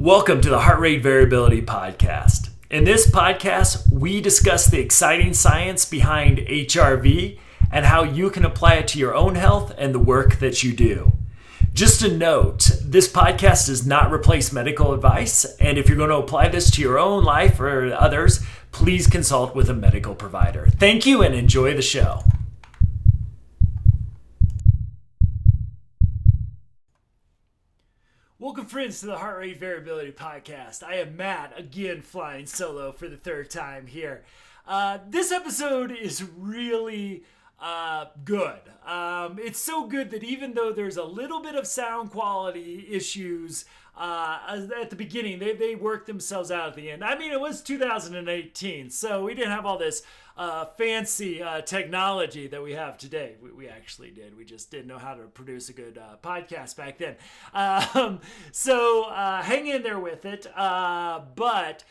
Welcome to the Heart Rate Variability Podcast. In this podcast, we discuss the exciting science behind HRV and how you can apply it to your own health and the work that you do. Just a note, this podcast does not replace medical advice, and if you're going to apply this to your own life or others, please consult with a medical provider. Thank you and enjoy the show. Welcome, friends, to the Heart Rate Variability Podcast. I am Matt, again flying solo for the third time here. This episode is really good. It's so good that even though there's a little bit of sound quality issues at the beginning, they worked themselves out at the end. I mean, it was 2018, so we didn't have all this fancy technology that we have today. We actually did. We just didn't know how to produce a good podcast back then. So hang in there with it. But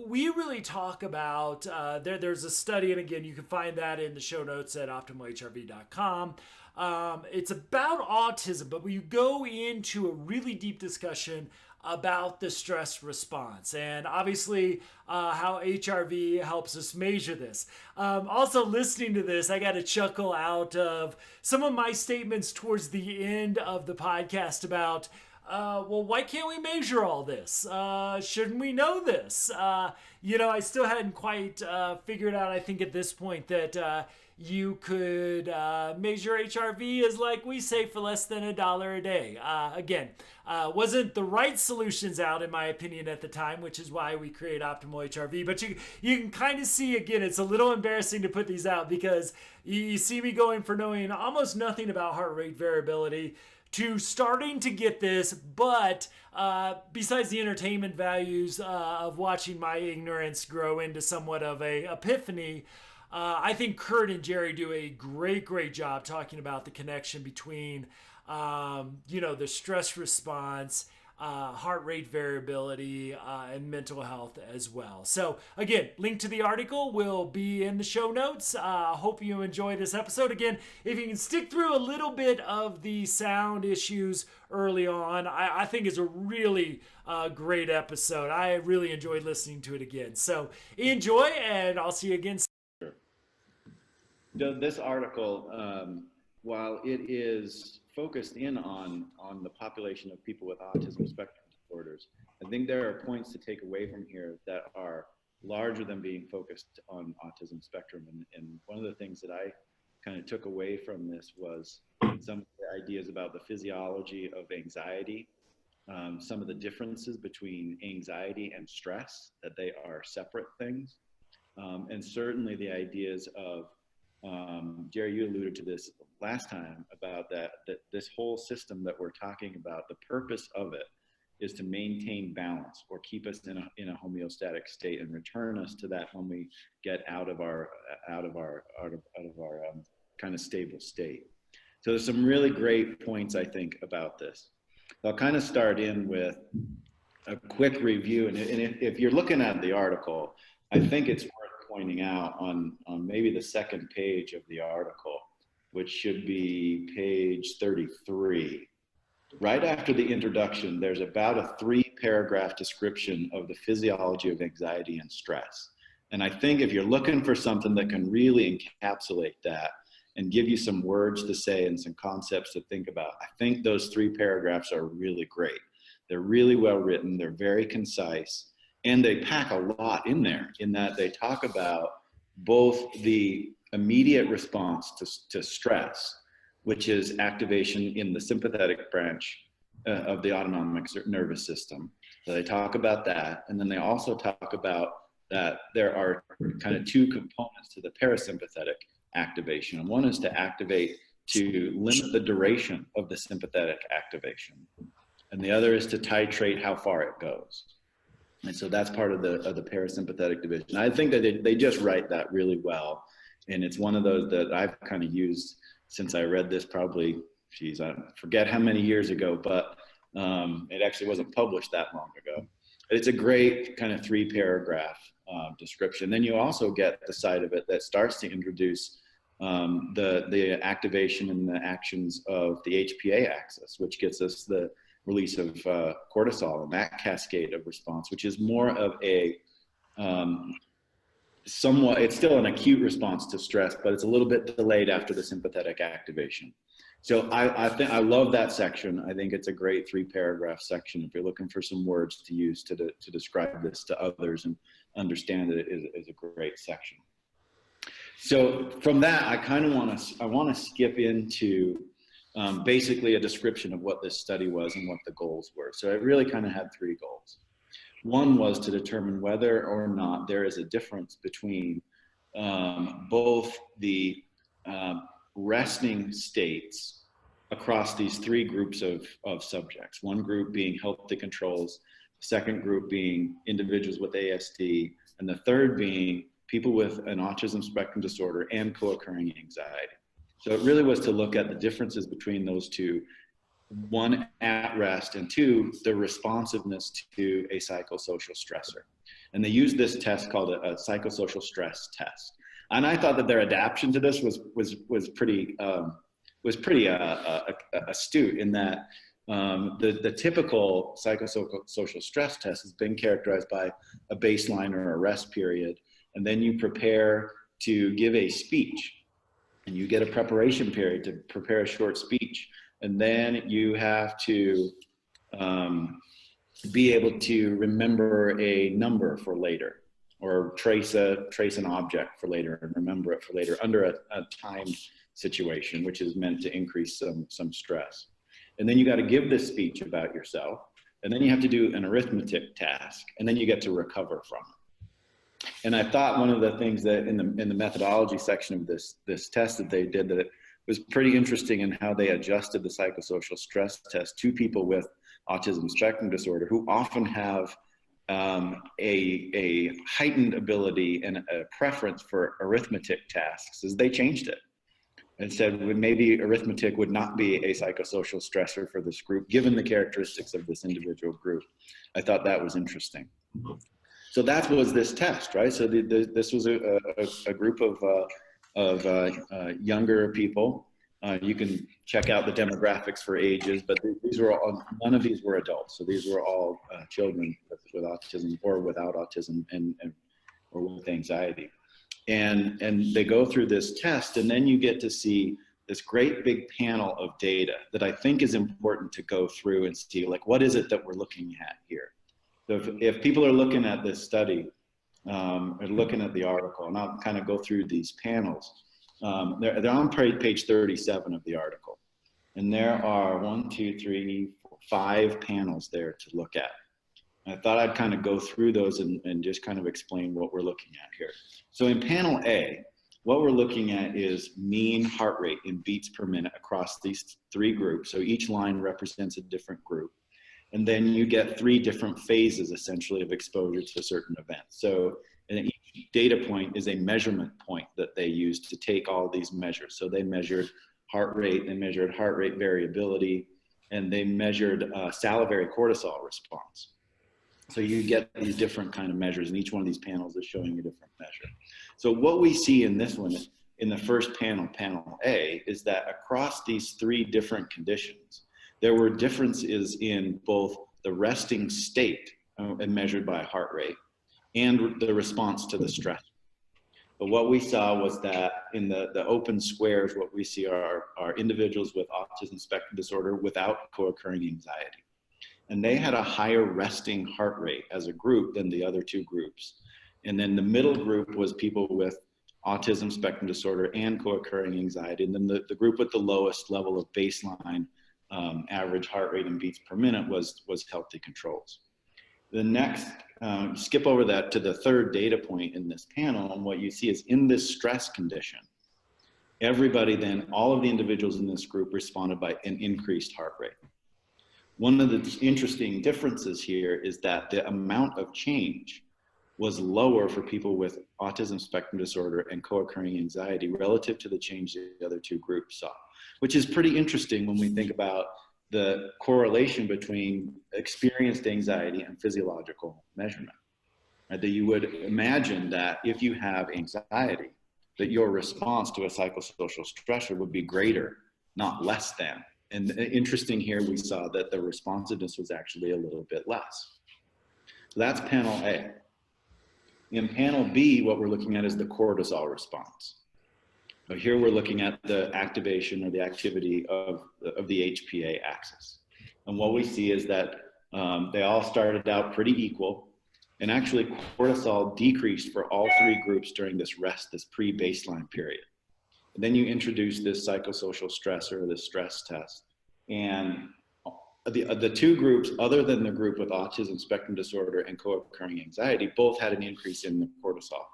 we really talk about, there's a study, and again, you can find that in the show notes at optimalhrv.com. It's about autism, but we go into a really deep discussion about the stress response and obviously how HRV helps us measure this. Also listening to this, I got a chuckle out of some of my statements towards the end of the podcast about well, why can't we measure all this? Shouldn't we know this? I still hadn't quite figured out, I think at this point, that you could measure HRV as like we say for less than $1 a day. Again, wasn't the right solutions out in my opinion at the time, which is why we create Optimal HRV. But you can kind of see, again, it's a little embarrassing to put these out because you see me going from knowing almost nothing about heart rate variability to starting to get this, but besides the entertainment values of watching my ignorance grow into somewhat of a epiphany, I think Kurt and Jerry do a great job talking about the connection between, the stress response, heart rate variability, and mental health as well. So again, link to the article will be in the show notes. Hope you enjoy this episode. Again, if you can stick through a little bit of the sound issues early on, I think it's a really great episode. I really enjoyed listening to it again. So enjoy, and I'll see you again. This article, while it is focused in on the population of people with autism spectrum disorders, I think there are points to take away from here that are larger than being focused on autism spectrum. And one of the things that I kind of took away from this was some of the ideas about the physiology of anxiety, some of the differences between anxiety and stress, that they are separate things, and certainly the ideas of Jerry, you alluded to this last time about that this whole system that we're talking about, the purpose of it is to maintain balance or keep us in a homeostatic state and return us to that when we get out of our kind of stable state. So there's some really great points, I think, about this. I'll kind of start in with a quick review, and if you're looking at the article, I think it's worth pointing out on maybe the second page of the article, which should be page 33. Right after the introduction, there's about a 3-paragraph description of the physiology of anxiety and stress. And I think if you're looking for something that can really encapsulate that and give you some words to say and some concepts to think about, I think those 3 paragraphs are really great. They're really well written. They're very concise. And they pack a lot in there in that they talk about both the immediate response to stress, which is activation in the sympathetic branch of the autonomic nervous system. So they talk about that. And then they also talk about that there are kind of 2 components to the parasympathetic activation. And one is to activate to limit the duration of the sympathetic activation. And the other is to titrate how far it goes. And so that's part of the parasympathetic division. I think that they just write that really well. And it's one of those that I've kind of used since I read this probably, I forget how many years ago, but it actually wasn't published that long ago. It's a great kind of 3-paragraph description. Then you also get the side of it that starts to introduce the activation and the actions of the HPA axis, which gets us the release of cortisol and that cascade of response, which is more of a somewhat, it's still an acute response to stress, but it's a little bit delayed after the sympathetic activation. So I love that section. I think it's a great 3-paragraph section. If you're looking for some words to use to describe this to others and understand it, is a great section. So from that, I want to skip into basically a description of what this study was and what the goals were. So it really kind of had 3 goals. One was to determine whether or not there is a difference between both the resting states across these 3 groups of subjects. One group being healthy controls, the second group being individuals with ASD, and the third being people with an autism spectrum disorder and co-occurring anxiety. So it really was to look at the differences between those two, 1, at rest, and 2, the responsiveness to a psychosocial stressor. And they used this test called a psychosocial stress test. And I thought that their adaptation to this was pretty astute, in that the typical psychosocial stress test has been characterized by a baseline or a rest period, and then you prepare to give a speech, and you get a preparation period to prepare a short speech, and then you have to be able to remember a number for later, or trace an object for later and remember it for later under a timed situation, which is meant to increase some stress. And then you got to give this speech about yourself, and then you have to do an arithmetic task, and then you get to recover from it. And I thought one of the things that in the methodology section of this test that they did, that it was pretty interesting in how they adjusted the psychosocial stress test to people with autism spectrum disorder, who often have a heightened ability and a preference for arithmetic tasks, is they changed it and said maybe arithmetic would not be a psychosocial stressor for this group, given the characteristics of this individual group. I thought that was interesting. So that was this test, right? So this was a group of younger people. You can check out the demographics for ages, but these were all, none of these were adults. So these were all children with autism or without autism or with anxiety. And they go through this test, and then you get to see this great big panel of data that I think is important to go through and see, like, what is it that we're looking at here? So if people are looking at this study, or looking at the article, and I'll kind of go through these panels, they're on page 37 of the article. And there are 5 panels there to look at. I thought I'd kind of go through those and just kind of explain what we're looking at here. So in panel A, what we're looking at is mean heart rate in beats per minute across these 3 groups. So each line represents a different group. And then you get 3 different phases, essentially, of exposure to certain events. So each data point is a measurement point that they used to take all these measures. So they measured heart rate, they measured heart rate variability, and they measured salivary cortisol response. So you get these different kind of measures, and each one of these panels is showing a different measure. So what we see in this one, in the first panel, panel A, is that across these 3 different conditions, there were differences in both the resting state, and measured by heart rate, and the response to the stress. But what we saw was that in the open squares, what we see are individuals with autism spectrum disorder without co-occurring anxiety. And they had a higher resting heart rate as a group than the other 2 groups. And then the middle group was people with autism spectrum disorder and co-occurring anxiety. And then the group with the lowest level of baseline average heart rate and beats per minute was healthy controls. The next, skip over that to the 3rd data point in this panel, and what you see is in this stress condition, everybody then, all of the individuals in this group responded by an increased heart rate. One of the interesting differences here is that the amount of change was lower for people with autism spectrum disorder and co-occurring anxiety relative to the change the other 2 groups saw, which is pretty interesting when we think about the correlation between experienced anxiety and physiological measurement. Right? That you would imagine that if you have anxiety, that your response to a psychosocial stressor would be greater, not less than, And interesting here, we saw that the responsiveness was actually a little bit less. So that's panel A. In panel B, what we're looking at is the cortisol response. So here we're looking at the activation or the activity of the HPA axis. And what we see is that they all started out pretty equal. And actually cortisol decreased for all three groups during this pre-baseline period. And then you introduce this psychosocial stressor, this stress test. And the two groups, other than the group with autism spectrum disorder and co-occurring anxiety, both had an increase in the cortisol.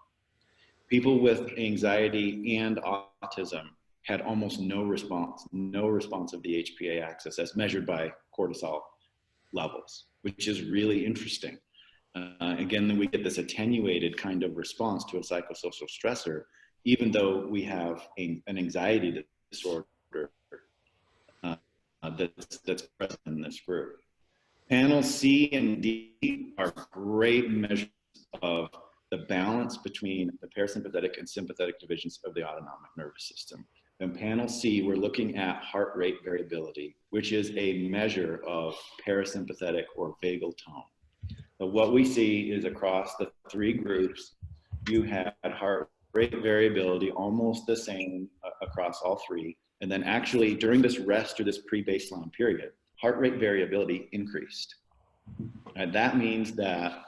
People with anxiety and autism had almost no response of the HPA axis as measured by cortisol levels, which is really interesting. Again, then we get this attenuated kind of response to a psychosocial stressor, even though we have an anxiety disorder that's present in this group. Panels C and D are great measures of the balance between the parasympathetic and sympathetic divisions of the autonomic nervous system. In panel C, we're looking at heart rate variability, which is a measure of parasympathetic or vagal tone. So what we see is across the three groups, you had heart rate variability almost the same across all three. And then actually during this rest or this pre-baseline period, heart rate variability increased. And that means that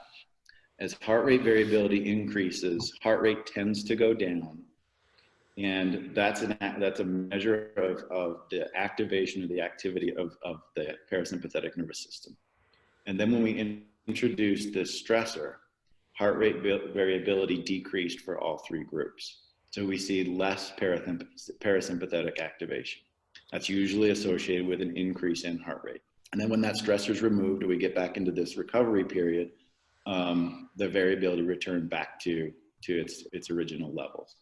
as heart rate variability increases, heart rate tends to go down. And that's a measure of the activation or the activity of the parasympathetic nervous system. And then when we introduce this stressor, heart rate variability decreased for all three groups. So we see less parasympathetic activation. That's usually associated with an increase in heart rate. And then when that stressor is removed, we get back into this recovery period, the variability returned back to its original levels.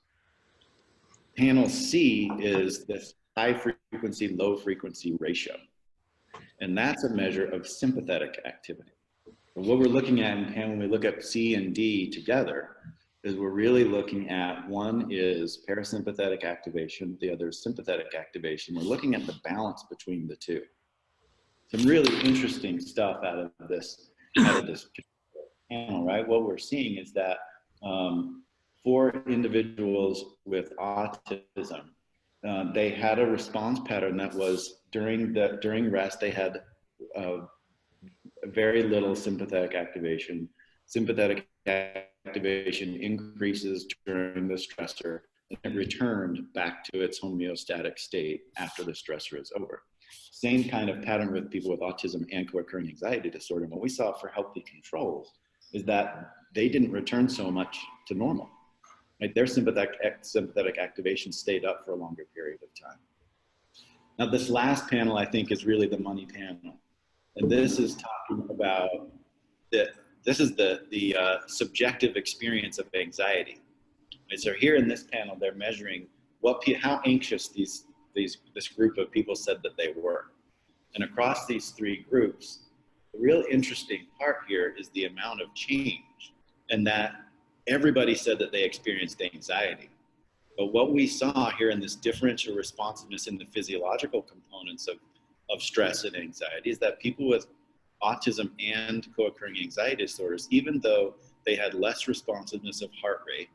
Panel C is this high frequency, low frequency ratio. And that's a measure of sympathetic activity. But what we're looking at in panel, when we look at C and D together, is we're really looking at, one is parasympathetic activation, the other is sympathetic activation. We're looking at the balance between the two. Some really interesting stuff out of this panel, right? What we're seeing is that for individuals with autism, they had a response pattern that was during rest, they had very little sympathetic activation. Sympathetic activation increases during the stressor and it returned back to its homeostatic state after the stressor is over. Same kind of pattern with people with autism and co-occurring anxiety disorder. And what we saw for healthy controls is that they didn't return so much to normal. Right? Their sympathetic activation stayed up for a longer period of time. Now, this last panel, I think, is really the money panel. And this is talking about this is the subjective experience of anxiety. And so here in this panel, they're measuring how anxious this group of people said that they were. And across these three groups, the real interesting part here is the amount of change, and that everybody said that they experienced anxiety. But what we saw here in this differential responsiveness in the physiological components of stress and anxiety is that people with autism and co-occurring anxiety disorders, even though they had less responsiveness of heart rate,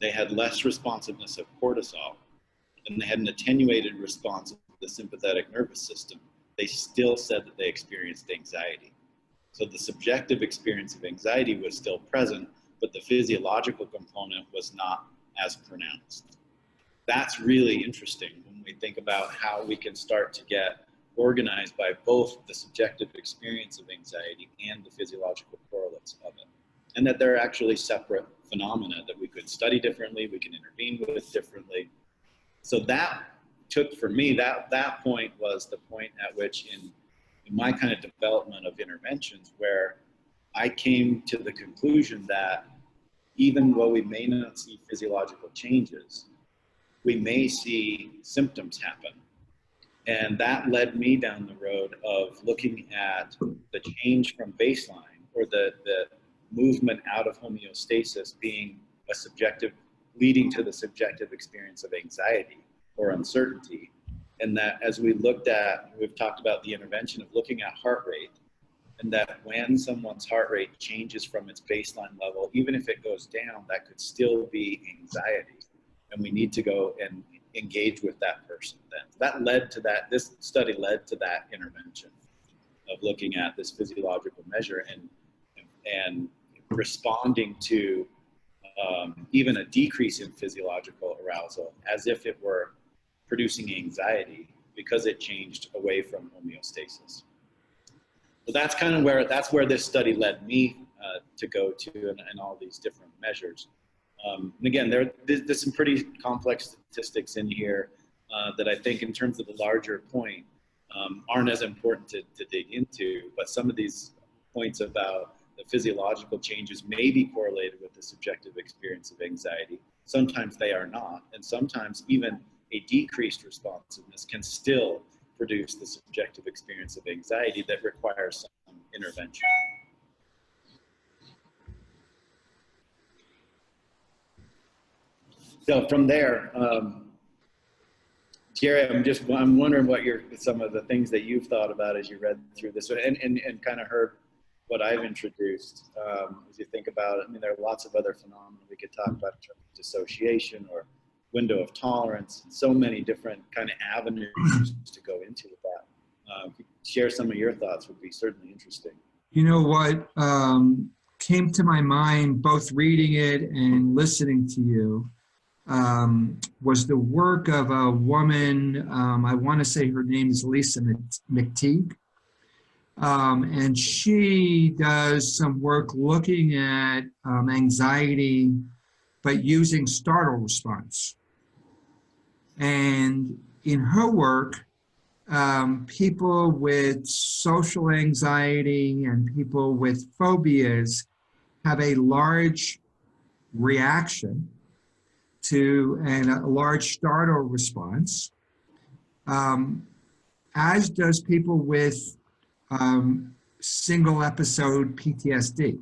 they had less responsiveness of cortisol, and they had an attenuated response of the sympathetic nervous system, they still said that they experienced anxiety. So the subjective experience of anxiety was still present, but the physiological component was not as pronounced. That's really interesting when we think about how we can start to get organized by both the subjective experience of anxiety and the physiological correlates of it. And that they're actually separate phenomena that we could study differently, we can intervene with differently. So that took, for me, that point was the point at which in my kind of development of interventions where I came to the conclusion that even though we may not see physiological changes, we may see symptoms happen. And that led me down the road of looking at the change from baseline, or the movement out of homeostasis being leading to the subjective experience of anxiety or uncertainty, And that as we've talked about the intervention of looking at heart rate, and that when someone's heart rate changes from its baseline level, even if it goes down, that could still be anxiety. And we need to go and engage with that person then. That led to that, this study led to that intervention of looking at this physiological measure and responding to even a decrease in physiological arousal as if it were producing anxiety because it changed away from homeostasis. So that's kind of where this study led me to go to, and all these different measures. And again, there's some pretty complex statistics in here that I think, in terms of the larger point, aren't as important to dig into. But some of these points about the physiological changes may be correlated with the subjective experience of anxiety. Sometimes they are not, and sometimes even a decreased responsiveness can still produce the subjective experience of anxiety that requires some intervention. So from there, Jerry, I'm wondering what some of the things that you've thought about as you read through this and kind of heard what I've introduced. As you think about it, I mean, there are lots of other phenomena we could talk about in terms of dissociation or window of tolerance, and so many different kind of avenues to go into with that. If you could share some of your thoughts, would be certainly interesting. You know what came to my mind, both reading it and listening to you, was the work of a woman, I want to say her name is Lisa McTeague, and she does some work looking at anxiety, but using startle response. And in her work, people with social anxiety and people with phobias have a large reaction to and a large startle response, as does people with single episode PTSD.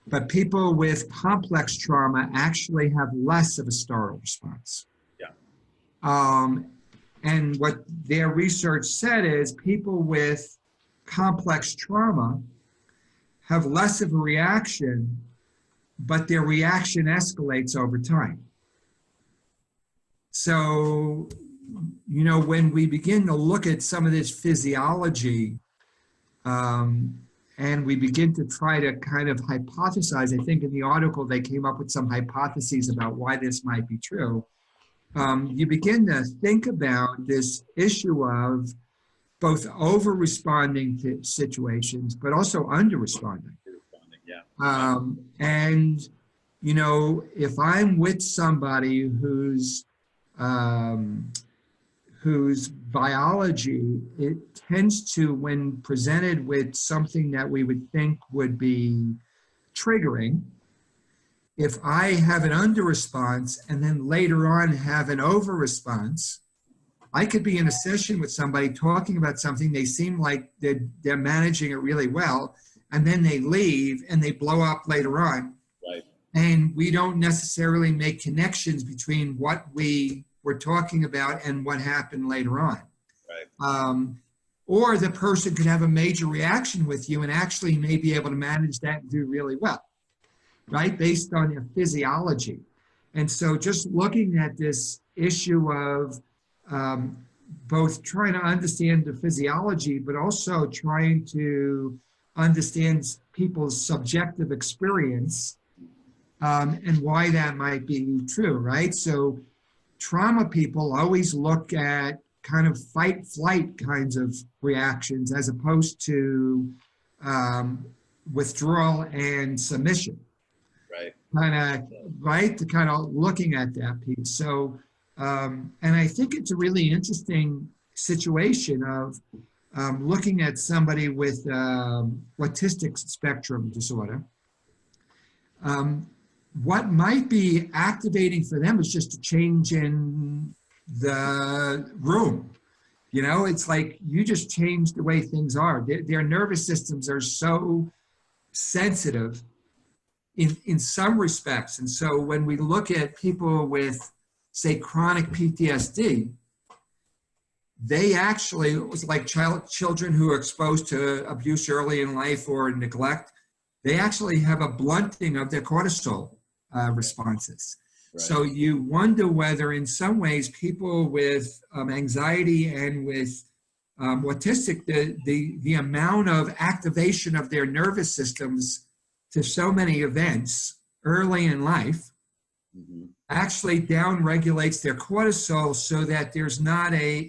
But people with complex trauma actually have less of a startle response. And what their research said is people with complex trauma have less of a reaction, but their reaction escalates over time. So, you know, when we begin to look at some of this physiology, and we begin to try to kind of hypothesize, I think in the article they came up with some hypotheses about why this might be true. You begin to think about this issue of both over-responding to situations, but also under-responding. And, you know, if I'm with somebody whose biology, it tends to, when presented with something that we would think would be triggering, if I have an under response and then later on have an over response, I could be in a session with somebody talking about something, they seem like they're managing it really well, and then they leave and they blow up later on. Right. And we don't necessarily make connections between what we were talking about and what happened later on. Right. Or the person could have a major reaction with you and actually may be able to manage that and do really well, right? Based on your physiology. And so just looking at this issue of both trying to understand the physiology, but also trying to understand people's subjective experience and why that might be true, right? So trauma people always look at kind of fight flight kinds of reactions as opposed to withdrawal and submission. Right. Kind of looking at that piece. So, and I think it's a really interesting situation of looking at somebody with autistic spectrum disorder. What might be activating for them is just a change in the room. You know, it's like you just change the way things are. Their nervous systems are so sensitive in some respects. And so when we look at people with, say, chronic PTSD, they actually, it was like children who are exposed to abuse early in life or neglect, they actually have a blunting of their cortisol responses. Right. So you wonder whether in some ways people with anxiety and with autistic, the amount of activation of their nervous systems to so many events early in life actually down regulates their cortisol so that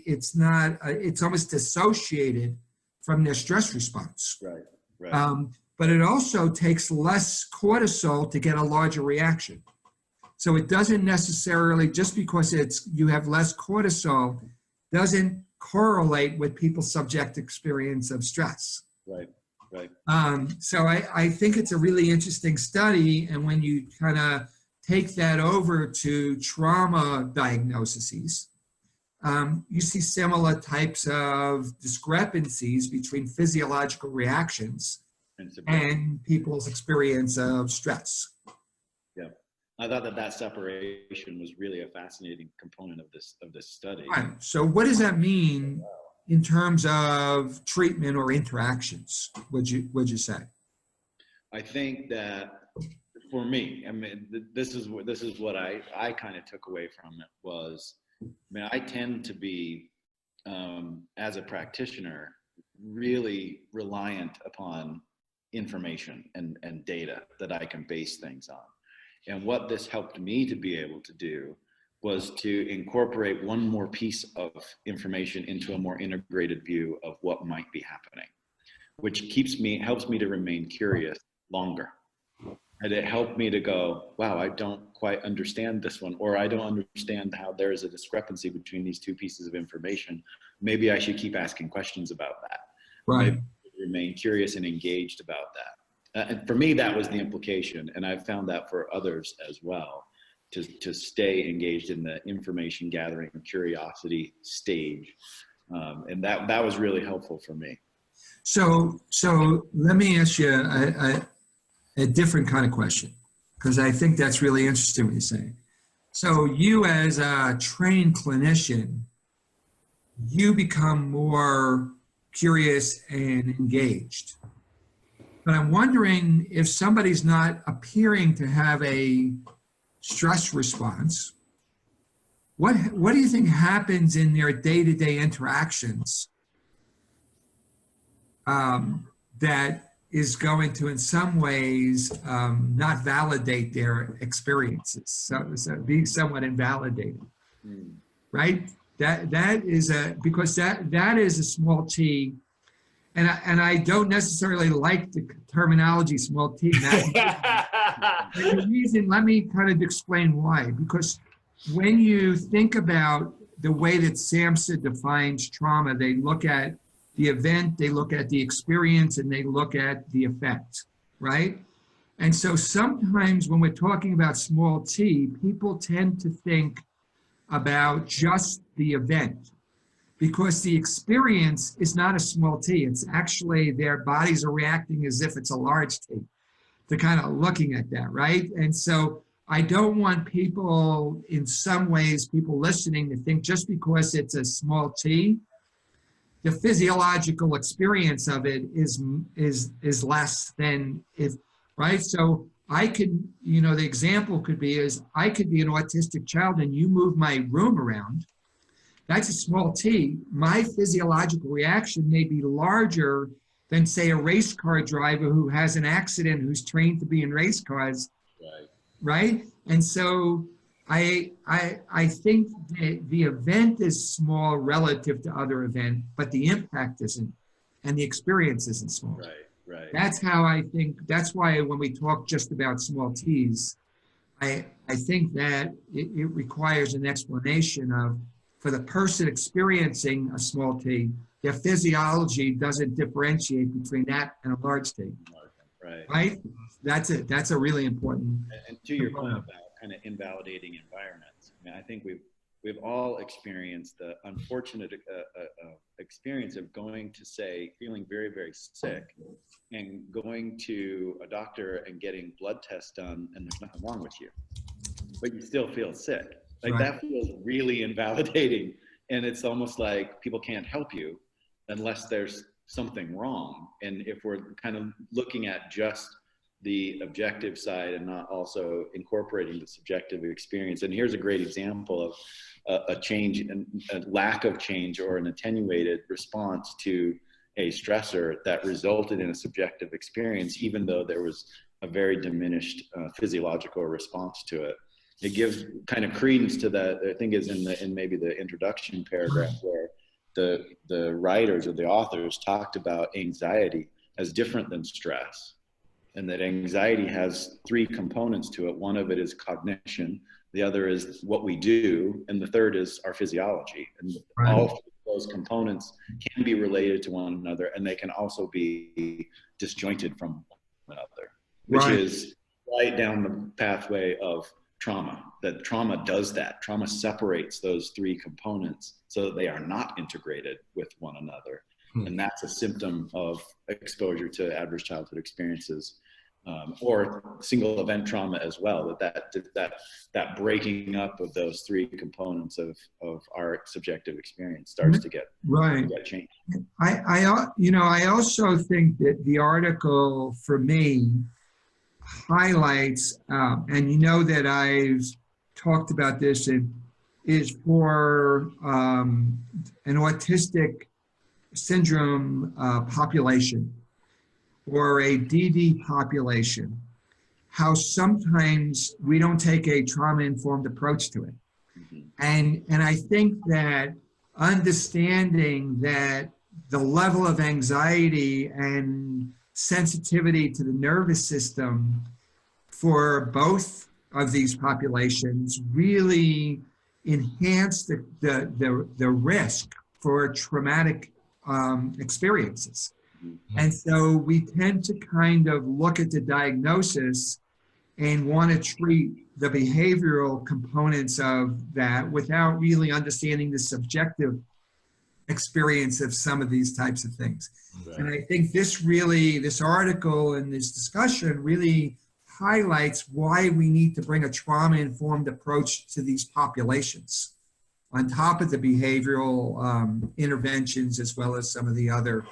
it's almost dissociated from their stress response. Right, right. But it also takes less cortisol to get a larger reaction. So it doesn't necessarily, just because you have less cortisol, doesn't correlate with people's subjective experience of stress. Right, right. So I think it's a really interesting study, and when you kind of take that over to trauma diagnoses, you see similar types of discrepancies between physiological reactions and people's experience of stress. Yeah, I thought that separation was really a fascinating component of this study. Right. So what does that mean in terms of treatment or interactions, would you say? I think that for me, I mean, this is what I kind of took away from it was, I mean, I tend to be, as a practitioner, really reliant upon information and data that I can base things on. And what this helped me to be able to do was to incorporate one more piece of information into a more integrated view of what might be happening, which helps me to remain curious longer. And it helped me to go, wow, I don't quite understand this one, or I don't understand how there is a discrepancy between these two pieces of information. Maybe I should keep asking questions about that. Right. Maybe remain curious and engaged about that. And for me, that was the implication. And I've found that for others as well, to stay engaged in the information gathering curiosity stage. And that was really helpful for me. So let me ask you a different kind of question, because I think that's really interesting what you're saying. So you, as a trained clinician, you become more curious and engaged. But I'm wondering, if somebody's not appearing to have a stress response, what do you think happens in their day-to-day interactions that is going to, in some ways, not validate their experiences, so being somewhat invalidated, right? That is because that is a small t, and I don't necessarily like the terminology small t. The reason, let me kind of explain why. Because when you think about the way that SAMHSA defines trauma, they look at the event, they look at the experience, and they look at the effect, right? And so sometimes when we're talking about small t, people tend to think about just the event, because the experience is not a small t. It's actually their bodies are reacting as if it's a large t. They're kind of looking at that, right? And so I don't want people, in some ways, people listening, to think just because it's a small t, the physiological experience of it is less than if, right? So I could, the example could be is I could be an autistic child and you move my room around. That's a small t. My physiological reaction may be larger than, say, a race car driver who has an accident, who's trained to be in race cars, right? And so I think the event is small relative to other event, but the impact isn't, and the experience isn't small. Right. That's how I think. That's why when we talk just about small t's, I think that it requires an explanation of, for the person experiencing a small t, their physiology doesn't differentiate between that and a large t. Right? That's it. That's a really important. And to your point about kind of invalidating environments, I mean, I think we've all experienced the unfortunate experience of going to, say, feeling very, very sick and going to a doctor and getting blood tests done, and there's nothing wrong with you, but you still feel sick. Like, that feels really invalidating And it's almost like people can't help you unless there's something wrong. And if we're kind of looking at just the objective side and not also incorporating the subjective experience. And here's a great example of a change, and a lack of change or an attenuated response to a stressor that resulted in a subjective experience, even though there was a very diminished physiological response to it. It gives kind of credence to that. I think is in maybe the introduction paragraph where the writers or the authors talked about anxiety as different than stress, and that anxiety has three components to it. One of it is cognition, the other is what we do, and the third is our physiology. And all of those components can be related to one another, and they can also be disjointed from one another, which is right down the pathway of trauma. That trauma does that. Trauma separates those three components so that they are not integrated with one another. And that's a symptom of exposure to adverse childhood experiences, or single event trauma as well. That breaking up of those three components of our subjective experience starts to get changed. I also think that the article for me highlights, and you know that I've talked about this, is for an autistic syndrome population or a DD population, how sometimes we don't take a trauma-informed approach to it. And I think that understanding that the level of anxiety and sensitivity to the nervous system for both of these populations really enhance the risk for traumatic experiences. And so we tend to kind of look at the diagnosis and want to treat the behavioral components of that without really understanding the subjective experience of some of these types of things. Right. And I think this article and this discussion really highlights why we need to bring a trauma-informed approach to these populations on top of the behavioral interventions, as well as some of the other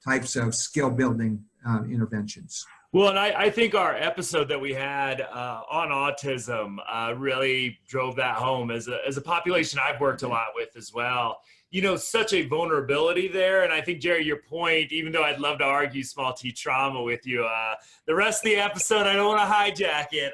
types of skill building interventions. Well, and I think our episode that we had on autism really drove that home as a population I've worked a lot with as well. You know, such a vulnerability there. And I think, Jerry, your point, even though I'd love to argue small T trauma with you, the rest of the episode, I don't want to hijack it.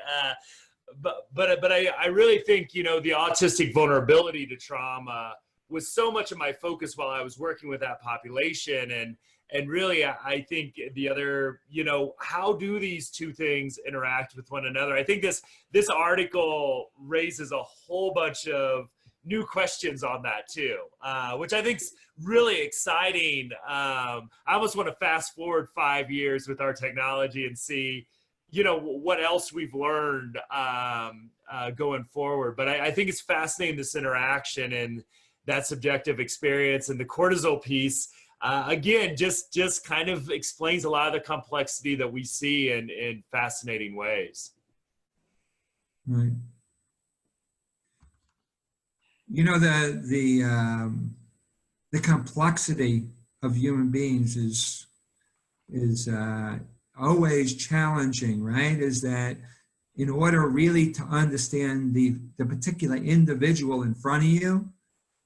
But I really think, you know, the autistic vulnerability to trauma was so much of my focus while I was working with that population. And really, I think the other, you know, how do these two things interact with one another? I think this article raises a whole bunch of new questions on that too, which I think is really exciting. I almost want to fast forward 5 years with our technology and see, you know, what else we've learned going forward. But I think it's fascinating, this interaction and that subjective experience, and the cortisol piece. Again, just kind of explains a lot of the complexity that we see in fascinating ways. Right. You know, the complexity of human beings is always challenging, right? Is that in order really to understand the particular individual in front of you,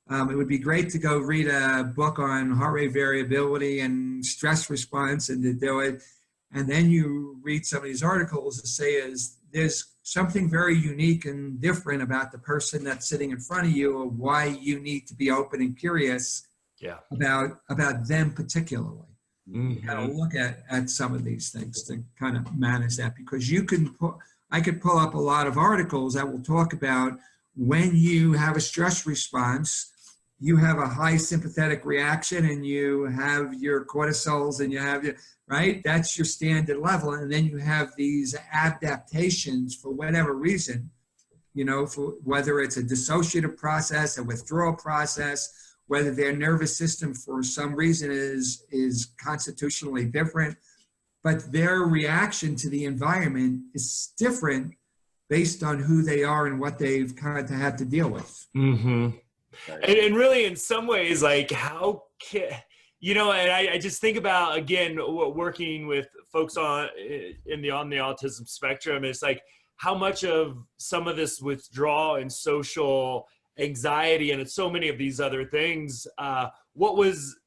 it would be great to go read a book on heart rate variability and stress response and to do it. And then you read some of these articles that say there's something very unique and different about the person that's sitting in front of you, or why you need to be open and curious about them particularly. Mm-hmm. You gotta look at some of these things to kind of manage that, because I could pull up a lot of articles that will talk about when you have a stress response, you have a high sympathetic reaction and you have your cortisols and you have your, right? That's your standard level. And then you have these adaptations for whatever reason, you know, for whether it's a dissociative process, a withdrawal process, whether their nervous system for some reason is constitutionally different, but their reaction to the environment is different based on who they are and what they've kind of had to deal with. Mm-hmm. And really, in some ways, like how can, and I just think about, again, working with folks on the autism spectrum, it's like how much of some of this withdrawal and social anxiety and so many of these other things, what was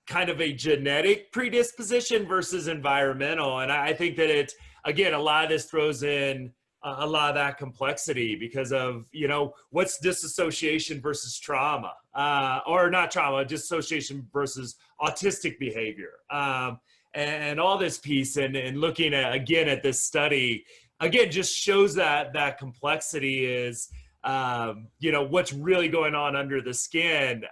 kind of a genetic predisposition versus environmental. And I think that again, a lot of this throws in a lot of that complexity because of, what's disassociation versus trauma, or not trauma, dissociation versus autistic behavior, and all this piece. And looking at this study, again, just shows that complexity is, what's really going on under the skin,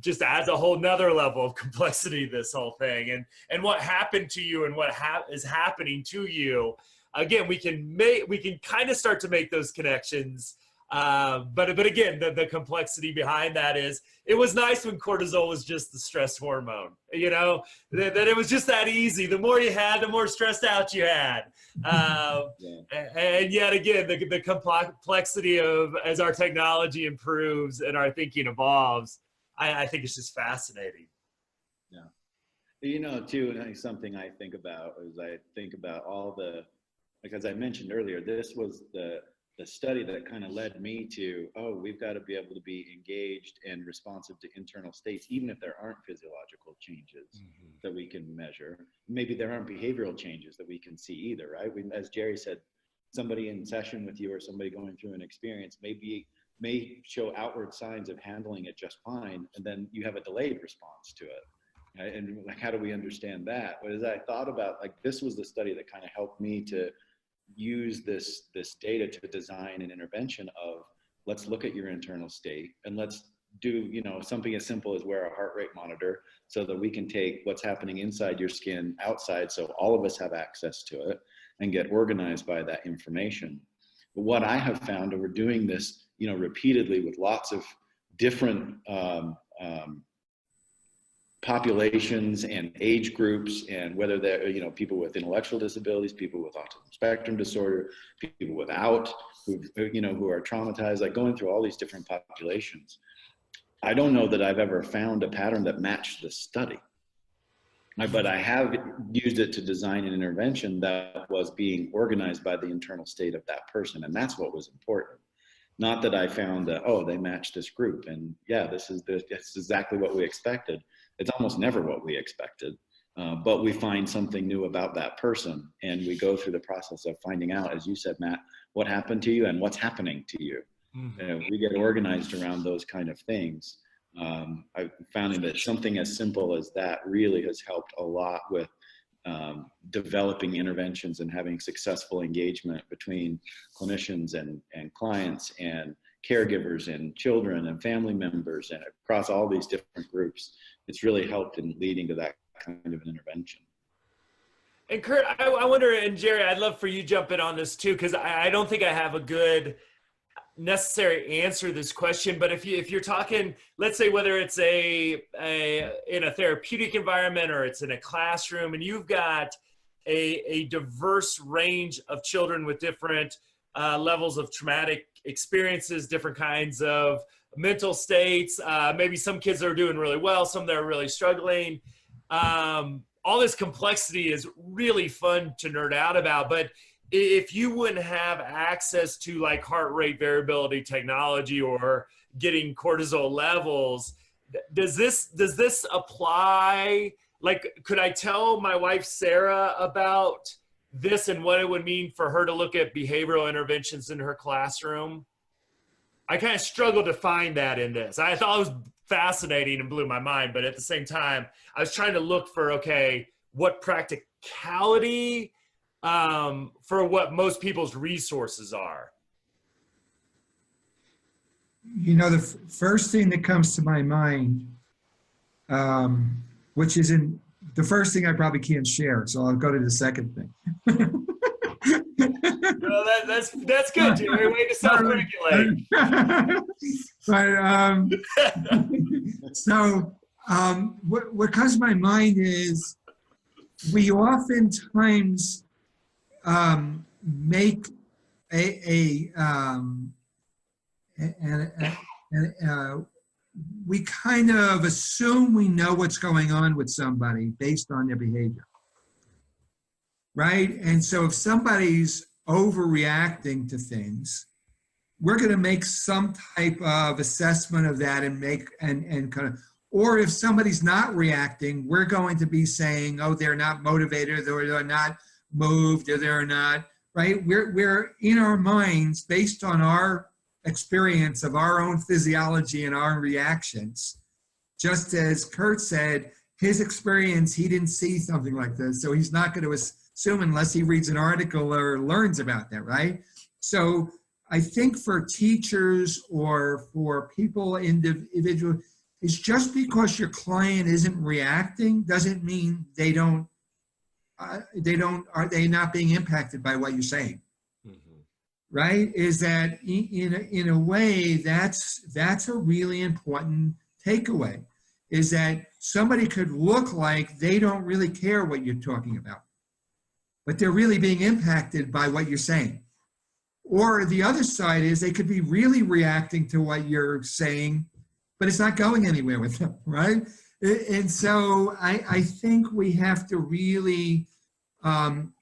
just adds a whole nother level of complexity to this whole thing. And what happened to you and what is happening to you. Again, we can kind of start to make those connections. But again, the complexity behind that is, it was nice when cortisol was just the stress hormone, that it was just that easy. The more you had, the more stressed out you had. And yet again, the complexity of, as our technology improves and our thinking evolves, I think it's just fascinating. Yeah. Too, something I think about all the, like, as I mentioned earlier, this was the study that kind of led me to, we've got to be able to be engaged and responsive to internal states, even if there aren't physiological changes that we can measure. Maybe there aren't behavioral changes that we can see either, right? As Jerry said, somebody in session with you or somebody going through an experience may show outward signs of handling it just fine, and then you have a delayed response to it. Right? And like, how do we understand that? But as I thought about, like, this was the study that kind of helped me to use this data to design an intervention of, let's look at your internal state and let's do, something as simple as wear a heart rate monitor so that we can take what's happening inside your skin outside, so all of us have access to it, and get organized by that information. But what I have found, and we're doing this, repeatedly with lots of different populations and age groups, and whether they're, people with intellectual disabilities, people with autism spectrum disorder, people without, who are traumatized, like going through all these different populations. I don't know that I've ever found a pattern that matched the study. But I have used it to design an intervention that was being organized by the internal state of that person. And that's what was important. Not that I found that, they match this group. And yeah, this is exactly what we expected. It's almost never what we expected. But we find something new about that person. And we go through the process of finding out, as you said, Matt, what happened to you and what's happening to you. We get organized around those kind of things. I found that something as simple as that really has helped a lot with developing interventions and having successful engagement between clinicians and clients and caregivers and children and family members and across all these different groups. It's really helped in leading to that kind of an intervention. And Kurt, I wonder, and Jerry, I'd love for you to jump in on this too, because I don't think I have a good necessary answer to this question. But if you're talking, let's say whether it's in a therapeutic environment or it's in a classroom, and you've got a diverse range of children with different levels of traumatic experiences, different kinds of mental states, maybe some kids are doing really well, some that are really struggling. All this complexity is really fun to nerd out about, but if you wouldn't have access to like heart rate variability technology or getting cortisol levels, does this apply? Like, could I tell my wife, Sarah, about this and what it would mean for her to look at behavioral interventions in her classroom? I kind of struggled to find that in this. I thought it was fascinating and blew my mind, but at the same time, I was trying to look for, what practicality for what most people's resources are. The first thing that comes to my mind, which is the first thing I probably can't share, so I'll go to the second thing. Well, that's good, Jerry. Way to self-regulate. What comes to my mind is we oftentimes make And we kind of assume we know what's going on with somebody based on their behavior, right? And so if somebody's overreacting to things, we're going to make some type of assessment of that and make and kind of, or if somebody's not reacting, we're going to be saying, oh, they're not motivated, or they're not moved, or they're not, right? We're in our minds, based on our experience of our own physiology and our reactions. Just as Kurt said, his experience, he didn't see something like this, so he's not going to assume unless he reads an article or learns about that, right? So I think for teachers or for people, individual, is just because your client isn't reacting doesn't mean are they not being impacted by what you're saying, right? Is that in a way that's a really important takeaway, is that somebody could look like they don't really care what you're talking about, but they're really being impacted by what you're saying. Or the other side is they could be really reacting to what you're saying, but it's not going anywhere with them, right? And so I think we have to really, and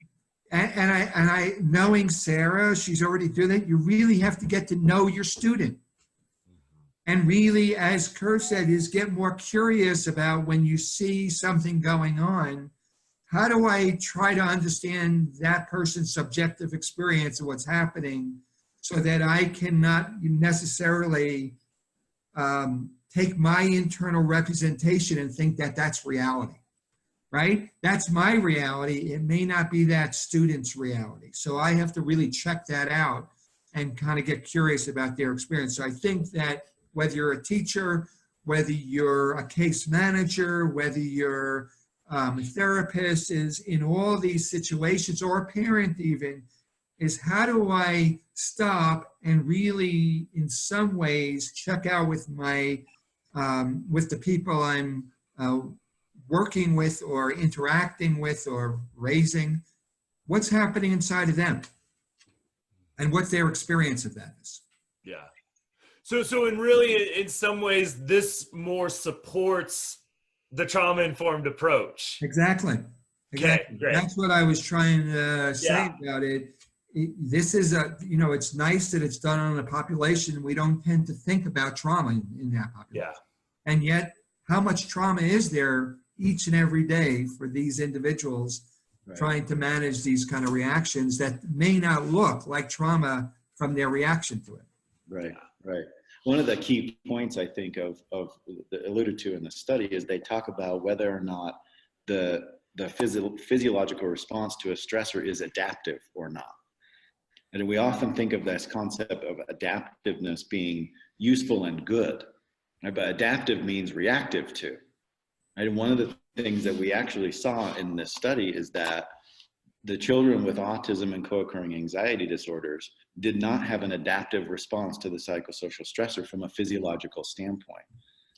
I knowing Sarah, she's already doing that. You really have to get to know your student, and really, as Kurt said, is get more curious about when you see something going on. How do I try to understand that person's subjective experience of what's happening, so that I cannot necessarily take my internal representation and think that that's reality, right? That's my reality. It may not be that student's reality. So I have to really check that out and kind of get curious about their experience. So I think that whether you're a teacher, whether you're a case manager, whether you're a therapist, is in all these situations, or a parent even, is how do I stop and really, in some ways, check out with my, with the people I'm working with or interacting with or raising, what's happening inside of them and what their experience of that is. Yeah. So in some ways, this more supports the trauma-informed approach. Exactly. Okay, great. That's what I was trying to say about it. This is it's nice that it's done on a population. We don't tend to think about trauma in that population. Yeah. And yet, how much trauma is there each and every day for these individuals trying to manage these kind of reactions that may not look like trauma from their reaction to it? Right. One of the key points I think of alluded to in the study is they talk about whether or not the physiological response to a stressor is adaptive or not. And we often think of this concept of adaptiveness being useful and good, right? But adaptive means reactive to. Right? And one of the things that we actually saw in this study is that the children with autism and co-occurring anxiety disorders did not have an adaptive response to the psychosocial stressor from a physiological standpoint.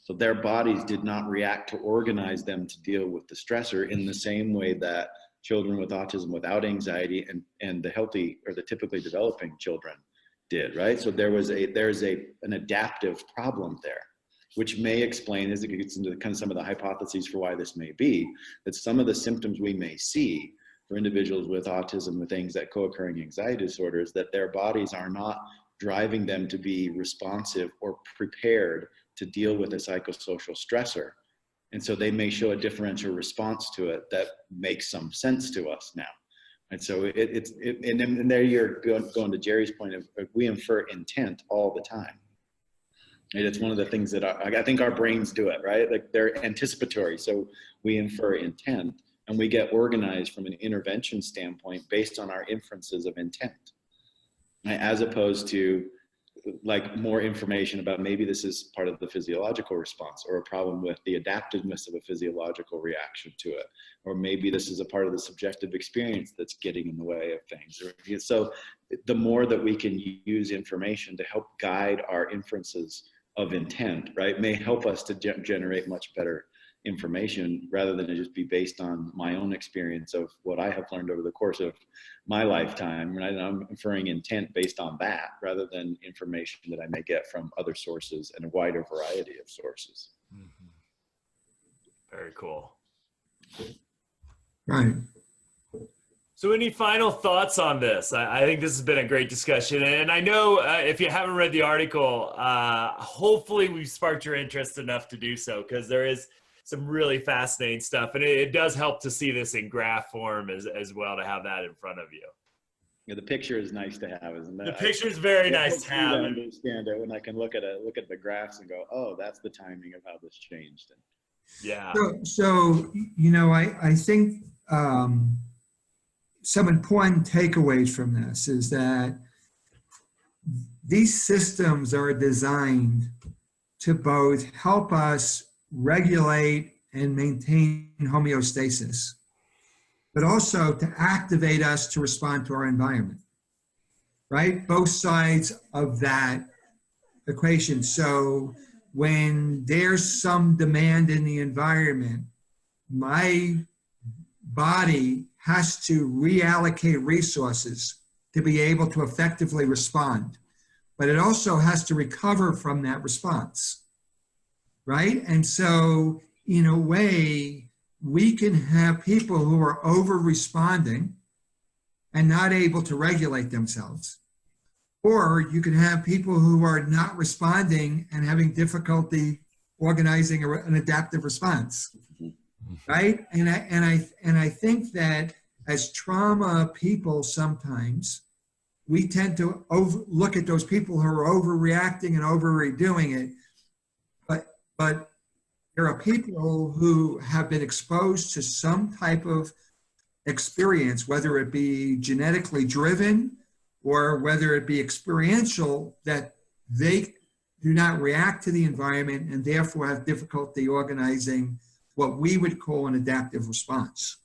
So their bodies did not react to organize them to deal with the stressor in the same way that children with autism without anxiety and the healthy or the typically developing children did, right? So there's an adaptive problem there, which may explain, as it gets into kind of some of the hypotheses for why this may be, that some of the symptoms we may see for individuals with autism with co-occurring anxiety disorders, that their bodies are not driving them to be responsive or prepared to deal with a psychosocial stressor. And so they may show a differential response to it that makes some sense to us now. And so and there you're going to Jerry's point of we infer intent all the time. And it's one of the things that I think our brains do it, right? Like they're anticipatory. So we infer intent and we get organized from an intervention standpoint based on our inferences of intent, right? As opposed to like more information about maybe this is part of the physiological response or a problem with the adaptiveness of a physiological reaction to it. Or maybe this is a part of the subjective experience that's getting in the way of things. So the more that we can use information to help guide our inferences of intent, right, may help us to generate much better information rather than it just be based on my own experience of what I have learned over the course of my lifetime. And I'm inferring intent based on that rather than information that I may get from other sources and a wider variety of sources. Very cool. Right. So any final thoughts on this? I think this has been a great discussion. And I know if you haven't read the article, hopefully we've sparked your interest enough to do so, because there is some really fascinating stuff. And it does help to see this in graph form as well, to have that in front of you. Yeah, the picture is nice to have, isn't it? The picture is very nice to have. I understand it when I can look at the graphs and go, oh, that's the timing of how this changed. Yeah. So I think some important takeaways from this is that these systems are designed to both help us regulate and maintain homeostasis, but also to activate us to respond to our environment, right? Both sides of that equation. So when there's some demand in the environment, my body has to reallocate resources to be able to effectively respond, but it also has to recover from that response, right? And so in a way, we can have people who are over-responding and not able to regulate themselves. Or you can have people who are not responding and having difficulty organizing an adaptive response, right? And I think that as trauma people, sometimes we tend to look at those people who are overreacting and overdoing it, but there are people who have been exposed to some type of experience, whether it be genetically driven or whether it be experiential, that they do not react to the environment and therefore have difficulty organizing what we would call an adaptive response.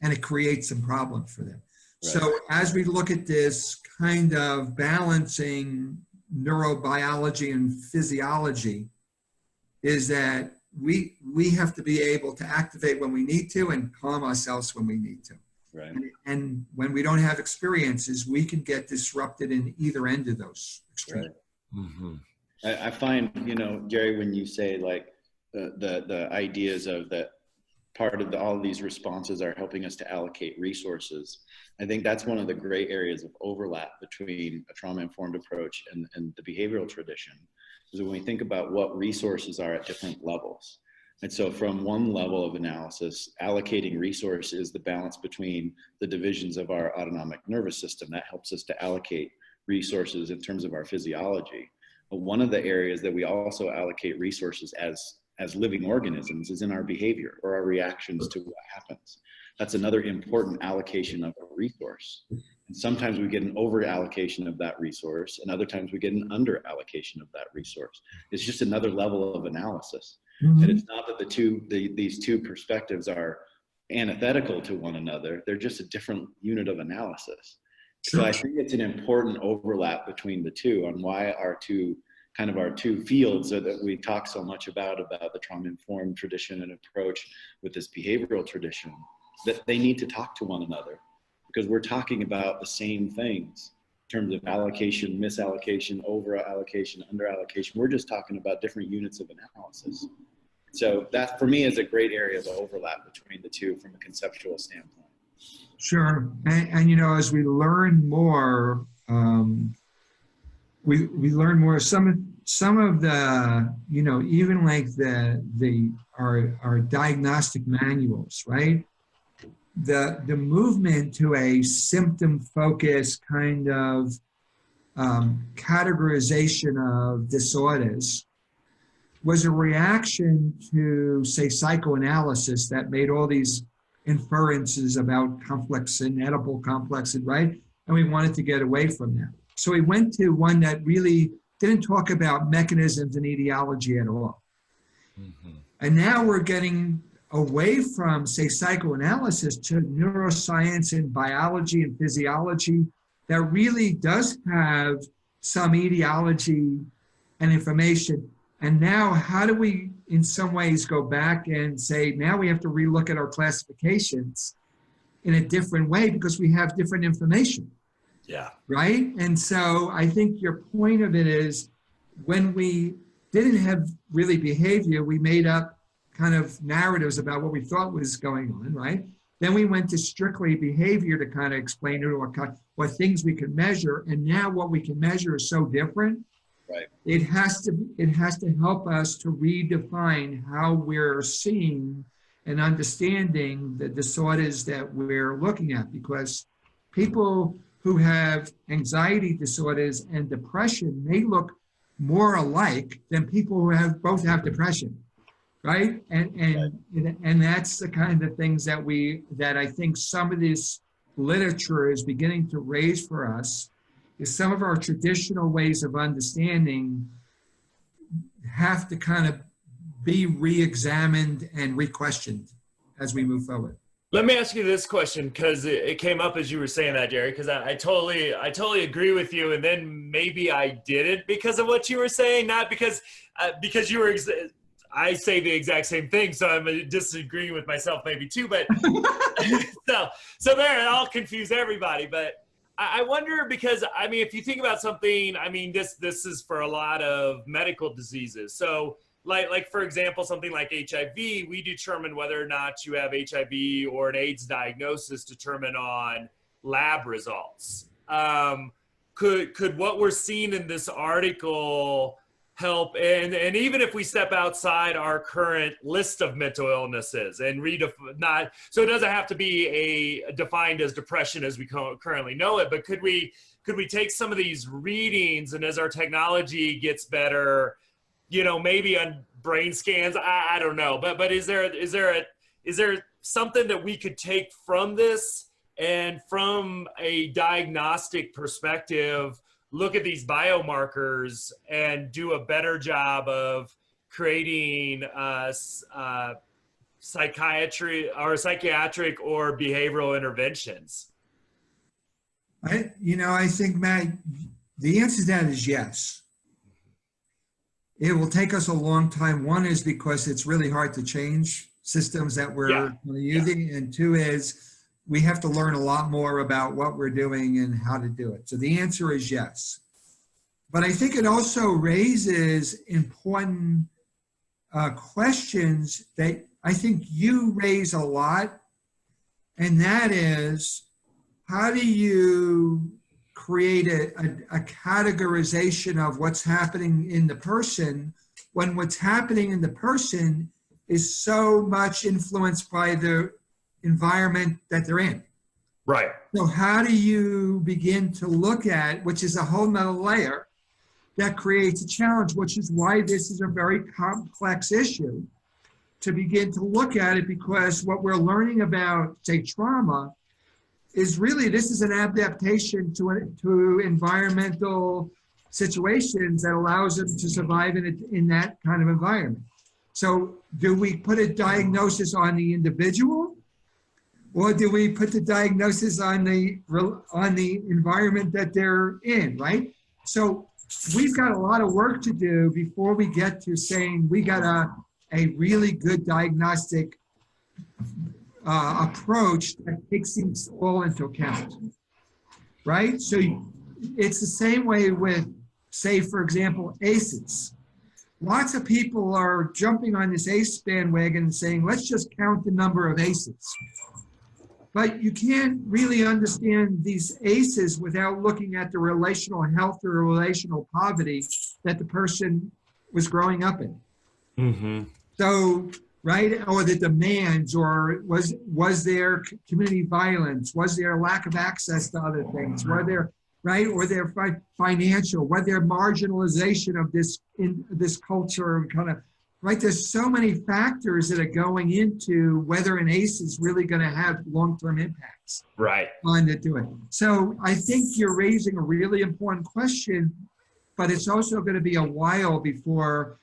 And it creates some problems for them. Right. So as we look at this kind of balancing neurobiology and physiology, is that we have to be able to activate when we need to and calm ourselves when we need to. Right. And when we don't have experiences, we can get disrupted in either end of those extremes. Right. I find, Jerry, when you say like the ideas of that part of all of these responses are helping us to allocate resources, I think that's one of the great areas of overlap between a trauma-informed approach and the behavioral tradition. Is when we think about what resources are at different levels. And so from one level of analysis, allocating resource is the balance between the divisions of our autonomic nervous system. That helps us to allocate resources in terms of our physiology. But one of the areas that we also allocate resources as living organisms is in our behavior or our reactions to what happens. That's another important allocation of a resource. And sometimes we get an over allocation of that resource, and other times we get an under allocation of that resource. It's just another level of analysis. And it's not that these two perspectives are antithetical to one another. They're just a different unit of analysis. So I think it's an important overlap between the two on why our two fields that we talk so much about the trauma-informed tradition and approach with this behavioral tradition, that they need to talk to one another, because we're talking about the same things in terms of allocation, misallocation, over allocation, under allocation. We're just talking about different units of analysis. So that for me is a great area of overlap between the two from a conceptual standpoint. Sure. And as we learn more, we learn more. Some of the, even like our diagnostic manuals, right? The movement to a symptom-focused kind of categorization of disorders was a reaction to, say, psychoanalysis that made all these inferences about complex and edible complex, right? And we wanted to get away from that. So we went to one that really didn't talk about mechanisms and etiology at all. And now we're getting away from, say, psychoanalysis to neuroscience and biology and physiology that really does have some etiology and information. And now how do we, in some ways, go back and say, now we have to relook at our classifications in a different way because we have different information. Yeah. Right? And so I think your point of it is when we didn't have really behavior, we made up kind of narratives about what we thought was going on, right? Then we went to strictly behavior to kind of explain it or what things we can measure. And now what we can measure is so different. Right. It has to help us to redefine how we're seeing and understanding the disorders that we're looking at, because people who have anxiety disorders and depression may look more alike than people who both have depression, right? And that's the kind of things that I think some of this literature is beginning to raise for us, is some of our traditional ways of understanding have to kind of be re-examined and re-questioned as we move forward. Let me ask you this question, because it came up as you were saying that, Jerry, because I totally agree with you. And then maybe I didn't because of what you were saying, not because you were, I say the exact same thing. So I'm disagreeing with myself maybe too, but so there, I'll confuse everybody. But I wonder, because I mean, if you think about something, I mean, this is for a lot of medical diseases. So like for example, something like HIV, we determine whether or not you have HIV or an AIDS diagnosis determined on lab results. Could what we're seeing in this article help? And even if we step outside our current list of mental illnesses and not, so it doesn't have to be defined as depression as we currently know it, but could we take some of these readings, and as our technology gets better, you know, maybe on brain scans, I don't know, but is there something that we could take from this, and from a diagnostic perspective, look at these biomarkers and do a better job of creating psychiatric or behavioral interventions? I think, Matt, the answer to that is yes. It will take us a long time. One is because it's really hard to change systems that we're using. And two is we have to learn a lot more about what we're doing and how to do it. So the answer is yes. But I think it also raises important questions that I think you raise a lot. And that is, how do you create a categorization of what's happening in the person when what's happening in the person is so much influenced by the environment that they're in? Right. So how do you begin to look at, which is a whole nother layer that creates a challenge, which is why this is a very complex issue to begin to look at it, because what we're learning about, say, trauma, is really, this is an adaptation to environmental situations that allows them to survive in that kind of environment. So do we put a diagnosis on the individual, or do we put the diagnosis on the environment that they're in, right? So we've got a lot of work to do before we get to saying we got a really good diagnostic approach that takes things all into account, right? So it's the same way with, say, for example, ACEs. Lots of people are jumping on this ACE bandwagon and saying, let's just count the number of ACEs. But you can't really understand these ACEs without looking at the relational health or relational poverty that the person was growing up in. Mm-hmm. So, right, or the demands, or was there community violence? Was there lack of access to other things? Were there, right, or their financial? Was there marginalization of this culture, kind of, right? There's so many factors that are going into whether an ACE is really going to have long-term impacts, right, on to do it. So I think you're raising a really important question, but it's also going to be a while before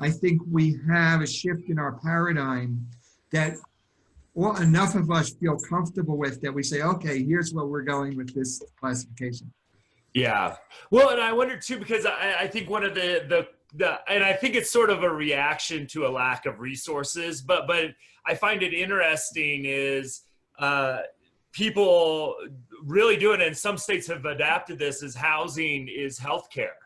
I think we have a shift in our paradigm that enough of us feel comfortable with, that we say, okay, here's where we're going with this classification. Yeah. Well, and I wonder too, because I think one of the and I think it's sort of a reaction to a lack of resources, but I find it interesting is people really do it, and some states have adapted this as housing is healthcare.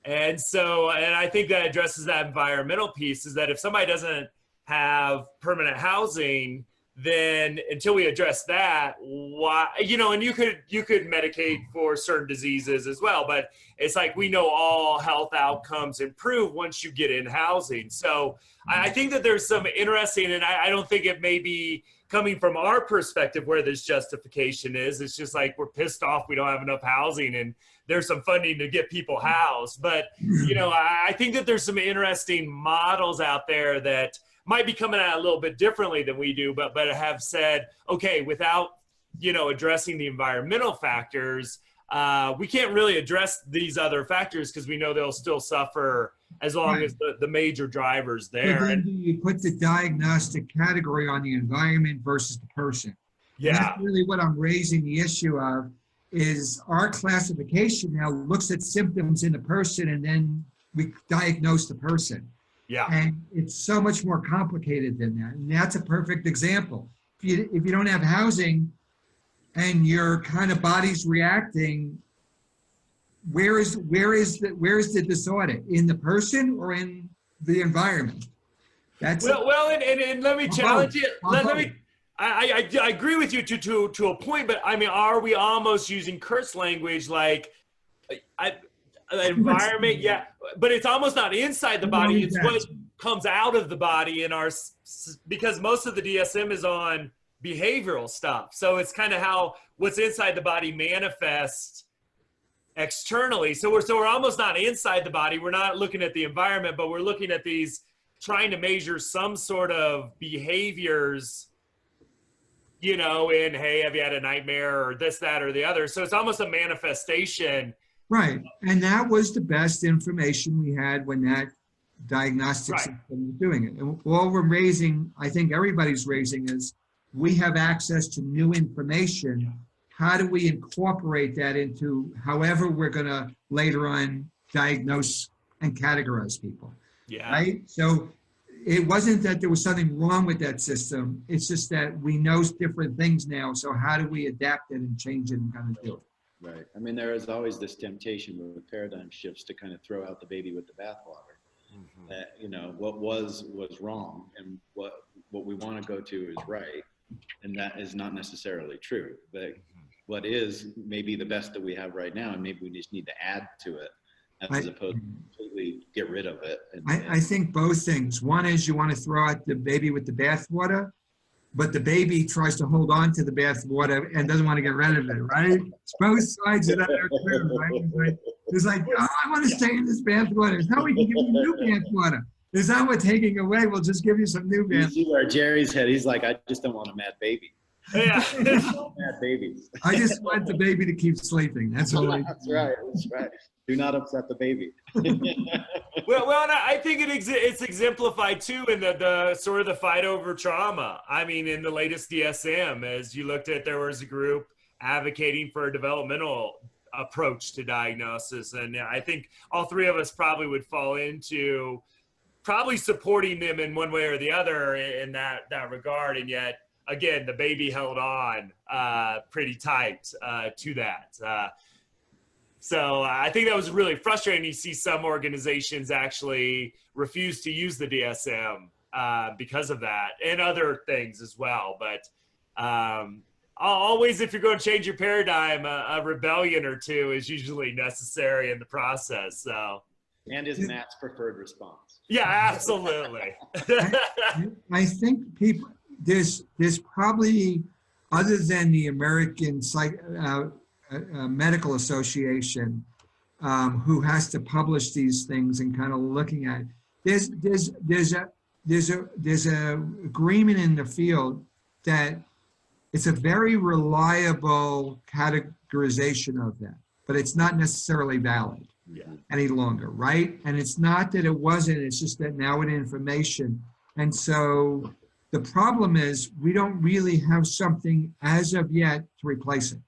And so, and I think that addresses that environmental piece, is that if somebody doesn't have permanent housing, then until we address that, why, you know, and you could medicate for certain diseases as well, but it's like, we know all health outcomes improve once you get in housing. So I think that there's some interesting, and I don't think it may be coming from our perspective where this justification is. It's just like, we're pissed off we don't have enough housing, and there's some funding to get people housed. But, you know, I think that there's some interesting models out there that might be coming at it a little bit differently than we do, but have said, okay, without, you know, addressing the environmental factors, we can't really address these other factors because we know they'll still suffer as long as the major drivers there. So then you put the diagnostic category on the environment versus the person. Yeah. And that's really what I'm raising the issue of, is our classification now looks at symptoms in the person and then we diagnose the person. Yeah. And it's so much more complicated than that. And that's a perfect example. If you don't have housing and your kind of body's reacting, where is the disorder? In the person or in the environment? That's well, and let me challenge you. I agree with you to a point, but I mean, are we almost using curse language like environment? Yeah, but it's almost not inside the body. It's what comes out of the body because most of the DSM is on behavioral stuff. So it's kind of how what's inside the body manifests externally. So we're almost not inside the body. We're not looking at the environment, but we're looking at these, trying to measure some sort of behaviors, you know, in, hey, have you had a nightmare or this, that, or the other? So it's almost a manifestation. Right. And that was the best information we had when that diagnostic system was doing it. And all we're raising, I think everybody's raising, is we have access to new information. How do we incorporate that into however we're going to later on diagnose and categorize people? Yeah. Right? So it wasn't that there was something wrong with that system. It's just that we know different things now. So how do we adapt it and change it and kind of do it? Right. I mean, there is always this temptation with paradigm shifts to kind of throw out the baby with the bathwater. Mm-hmm. That, you know, what was wrong, and what we want to go to is right. And that is not necessarily true. But what is maybe the best that we have right now, and maybe we just need to add to it as opposed to completely get rid of it. I think both things. One is you want to throw out the baby with the bathwater, but the baby tries to hold on to the bathwater and doesn't want to get rid of it, right? It's both sides of that are true, right? It's like, oh, I want to stay in this bathwater. It's how we can give you new bathwater. It's not what taking away. We'll just give you some new bathwater. You see where Jerry's head, he's like, I just don't want a mad baby. Yeah. Mad babies. I just want the baby to keep sleeping. That's all. That's right. That's right. Do not upset the baby. well, and I think it's exemplified too in the sort of the fight over trauma. I mean, in the latest DSM, as you looked at, there was a group advocating for a developmental approach to diagnosis, and I think all three of us probably would fall into probably supporting them in one way or the other in that regard, and yet again, the baby held on pretty tight to that. So I think that was really frustrating. You see some organizations actually refuse to use the DSM because of that, and other things as well. But always, if you're going to change your paradigm, a rebellion or two is usually necessary in the process. So. And is Matt's preferred response. Yeah, absolutely. I think people, there's probably, other than the American Medical Association, who has to publish these things and kind of looking at it, there's a agreement in the field that it's a very reliable categorization of that, but it's not necessarily valid any longer, right? And it's not that it wasn't, it's just that now with information. And so the problem is we don't really have something as of yet to replace it.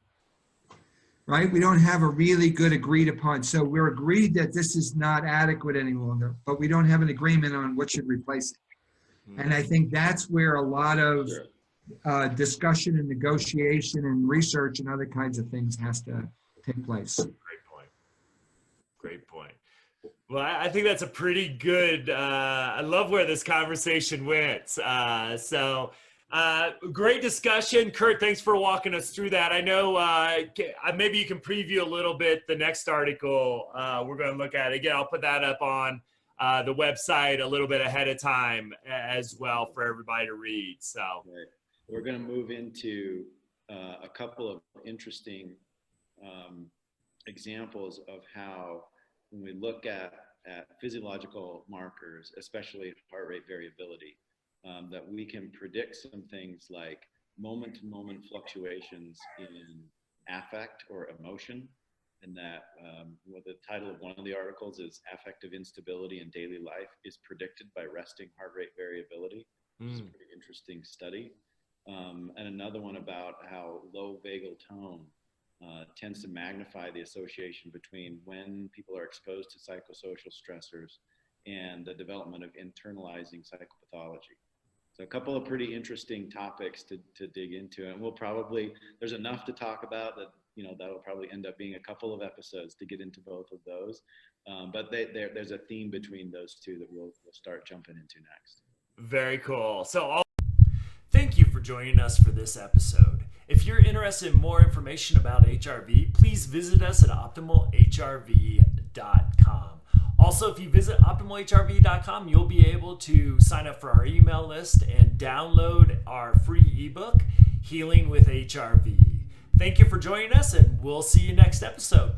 right? We don't have a really good agreed upon. So we're agreed that this is not adequate any longer, but we don't have an agreement on what should replace it. And I think that's where a lot of discussion and negotiation and research and other kinds of things has to take place. Great point. Well, I think that's a pretty good, I love where this conversation went. Great discussion. Kurt, thanks for walking us through that. I know maybe you can preview a little bit the next article we're going to look at. Again, I'll put that up on the website a little bit ahead of time as well for everybody to read. So we're going to move into a couple of interesting examples of how, when we look at physiological markers, especially heart rate variability, that we can predict some things like moment-to-moment fluctuations in affect or emotion, and that the title of one of the articles is Affective Instability in Daily Life is Predicted by Resting Heart Rate Variability. It's a pretty interesting study. And another one about how low vagal tone tends to magnify the association between when people are exposed to psychosocial stressors and the development of internalizing psychopathology. So a couple of pretty interesting topics to dig into, and there's enough to talk about that, that'll probably end up being a couple of episodes to get into both of those. But there's a theme between those two that we'll start jumping into next. Very cool. Thank you for joining us for this episode. If you're interested in more information about HRV, please visit us at optimalhrv.com. Also, if you visit optimalhrv.com, you'll be able to sign up for our email list and download our free ebook, Healing with HRV. Thank you for joining us, and we'll see you next episode.